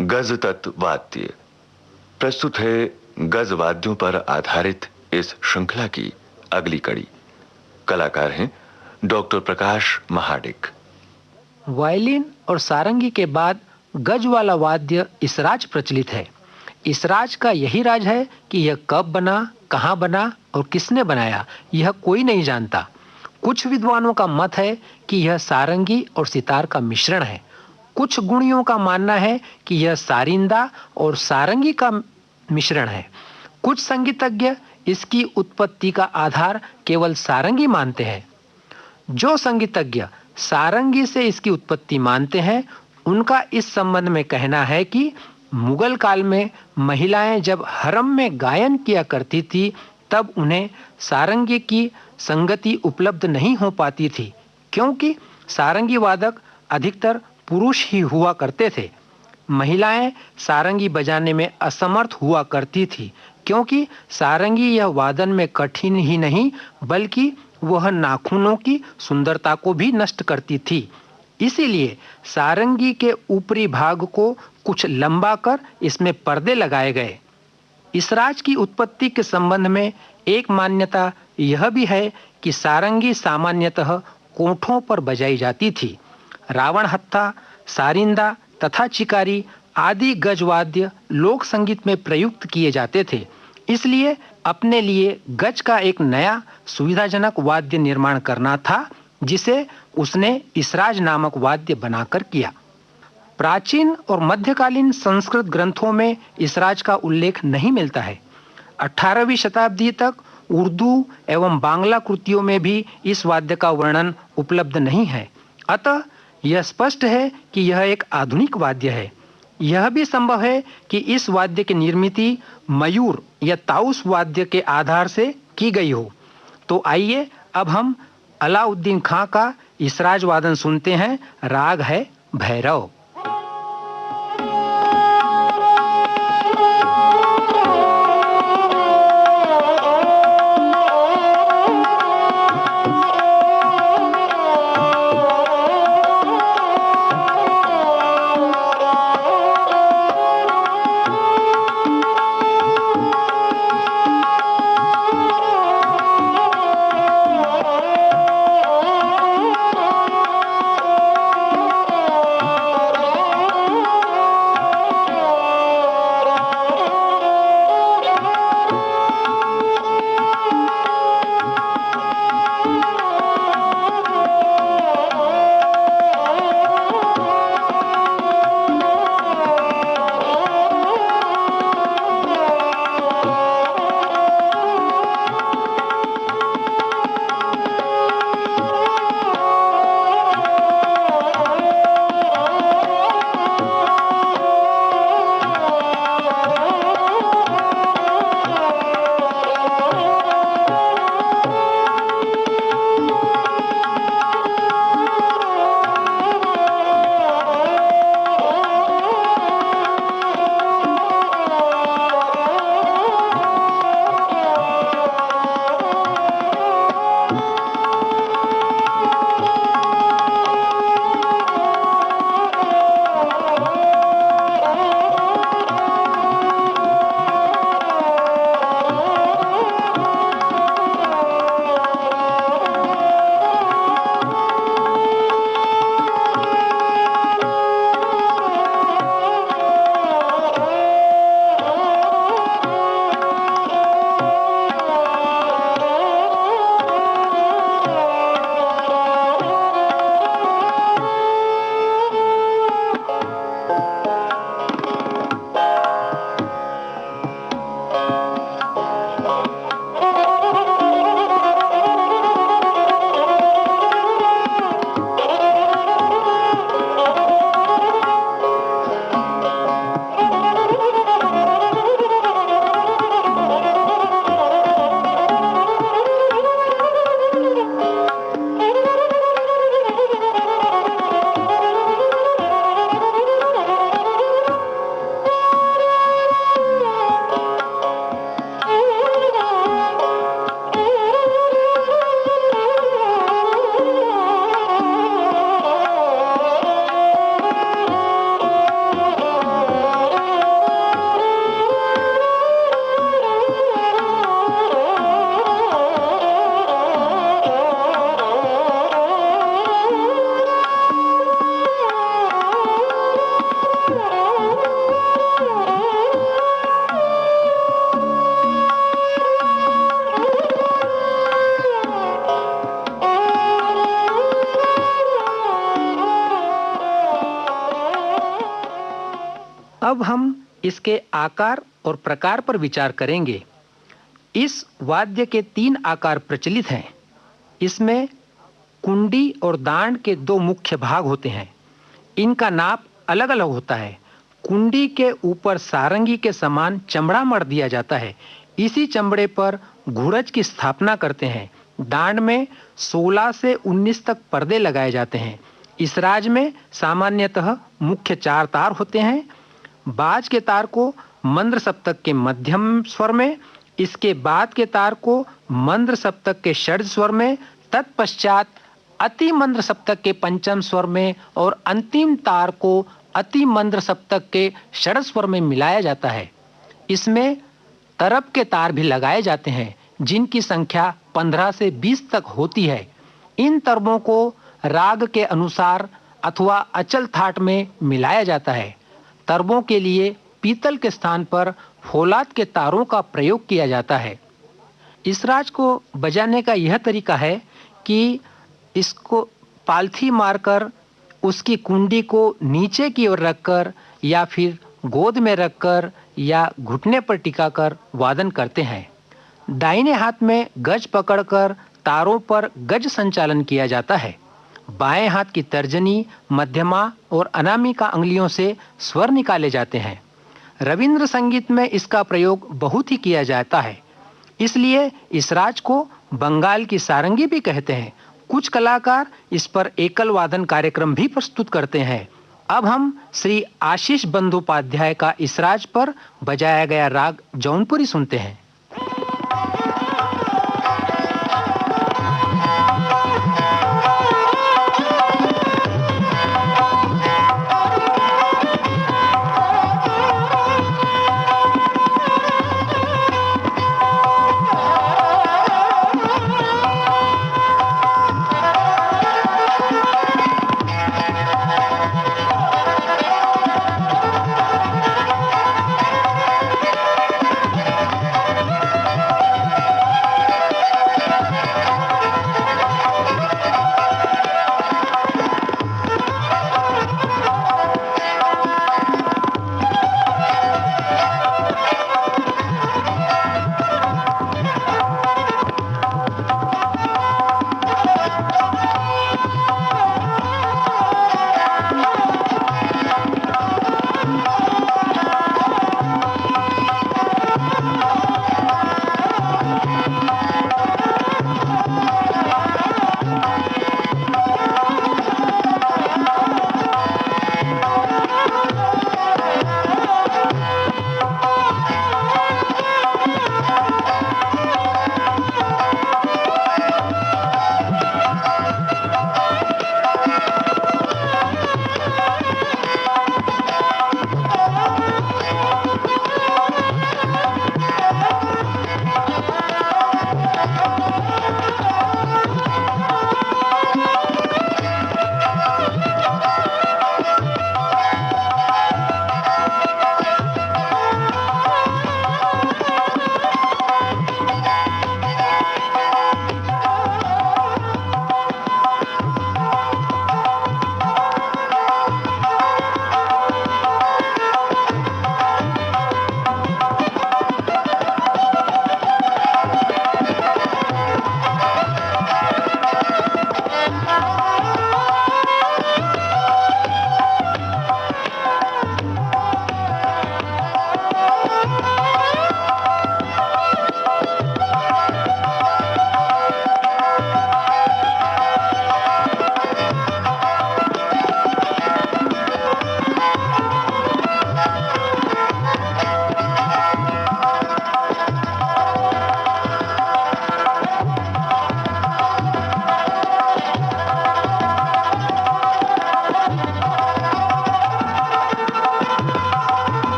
गज तत्व वाद्य प्रस्तुत है। गज वाद्यों पर आधारित इस श्रृंखला की अगली कड़ी। कलाकार हैं डॉक्टर प्रकाश महाडिक। वायलिन और सारंगी के बाद गज वाला वाद्य इसराज प्रचलित है। इसराज का यही राज है कि यह कब बना, कहाँ बना और किसने बनाया, यह कोई नहीं जानता। कुछ विद्वानों का मत है कि यह सारंगी और सितार का मिश्रण है। कुछ गुणियों का मानना है कि यह सारिंदा और सारंगी का मिश्रण है। कुछ संगीतज्ञ इसकी उत्पत्ति का आधार केवल सारंगी मानते हैं। जो संगीतज्ञ सारंगी से इसकी उत्पत्ति मानते हैं, उनका इस संबंध में कहना है कि मुगल काल में महिलाएं जब हरम में गायन किया करती थी, तब उन्हें सारंगी की संगति उपलब्ध नहीं हो पाती थी, क्योंकि सारंगी वादक अधिकतर पुरुष ही हुआ करते थे। महिलाएं सारंगी बजाने में असमर्थ हुआ करती थी, क्योंकि सारंगी यह वादन में कठिन ही नहीं बल्कि वह नाखूनों की सुंदरता को भी नष्ट करती थी। इसीलिए सारंगी के ऊपरी भाग को कुछ लंबा कर इसमें पर्दे लगाए गए। इसराज की उत्पत्ति के संबंध में एक मान्यता यह भी है कि सारंगी सामान्यतः कोठों पर बजाई जाती थी। रावण हत्था, सारिंदा तथा चिकारी आदि गजवाद्य लोक संगीत में प्रयुक्त किए जाते थे। इसलिए अपने लिए गज का एक नया सुविधाजनक वाद्य निर्माण करना था, जिसे उसने इसराज नामक वाद्य बनाकर किया। प्राचीन और मध्यकालीन संस्कृत ग्रंथों में इसराज का उल्लेख नहीं मिलता है। 18वीं शताब्दी तक उर्दू एवं बांग्ला कृतियों में भी इस वाद्य का वर्णन उपलब्ध नहीं है। अतः यह स्पष्ट है कि यह एक आधुनिक वाद्य है। यह भी संभव है कि इस वाद्य की निर्मित मयूर या ताउस वाद्य के आधार से की गई हो। तो आइए अब हम अलाउद्दीन खां का इसराज वादन सुनते हैं। राग है भैरव। अब हम इसके आकार और प्रकार पर विचार करेंगे। इस वाद्य के 3 आकार प्रचलित हैं। इसमें कुंडी और दांड के 2 मुख्य भाग होते हैं। इनका नाप अलग अलग होता है। कुंडी के ऊपर सारंगी के समान चमड़ा मढ़ दिया जाता है। इसी चमड़े पर घुड़च की स्थापना करते हैं। दांड में 16 से 19 तक पर्दे लगाए जाते हैं। इस राज में सामान्यतः मुख्य 4 तार होते हैं। बाज के तार को मंद्र सप्तक के मध्यम स्वर में, इसके बाद के तार को मंद्र सप्तक के षड्ज स्वर में, तत्पश्चात अति मंद्र सप्तक के पंचम स्वर में और अंतिम तार को अति मंद्र सप्तक के षड्ज स्वर में मिलाया जाता है। इसमें तरब के तार भी लगाए जाते हैं, जिनकी संख्या 15 से 20 तक होती है। इन तरबों को राग के अनुसार अथवा अचल थाट में मिलाया जाता है। तरबों के लिए पीतल के स्थान पर फौलाद के तारों का प्रयोग किया जाता है। इस राज को बजाने का यह तरीका है कि इसको पालथी मारकर उसकी कुंडी को नीचे की ओर रखकर या फिर गोद में रखकर या घुटने पर टिकाकर वादन करते हैं। दाहिने हाथ में गज पकड़कर तारों पर गज संचालन किया जाता है। बाएं हाथ की तर्जनी, मध्यमा और अनामिका अंगुलियों से स्वर निकाले जाते हैं। रविंद्र संगीत में इसका प्रयोग बहुत ही किया जाता है, इसलिए इस राज को बंगाल की सारंगी भी कहते हैं। कुछ कलाकार इस पर एकल वादन कार्यक्रम भी प्रस्तुत करते हैं। अब हम श्री आशीष बंदोपाध्याय का इस राज पर बजाया गया राग जौनपुरी सुनते हैं।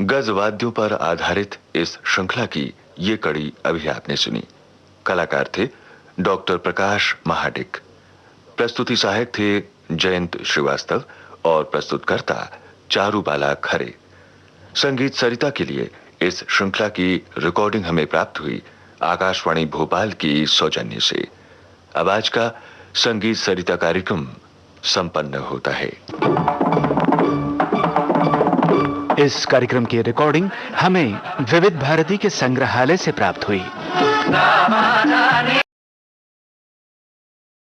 गज वाद्यों पर आधारित इस श्रृंखला की ये कड़ी अभी आपने सुनी। कलाकार थे डॉक्टर प्रकाश महाडिक, प्रस्तुति सहायक थे जयंत श्रीवास्तव और प्रस्तुतकर्ता चारुबाला खरे। संगीत सरिता के लिए इस श्रृंखला की रिकॉर्डिंग हमें प्राप्त हुई आकाशवाणी भोपाल की सौजन्य से। अब आज का संगीत सरिता कार्यक्रम संपन्न होता है। इस कार्यक्रम की रिकॉर्डिंग हमें विविध भारती के संग्रहालय से प्राप्त हुई।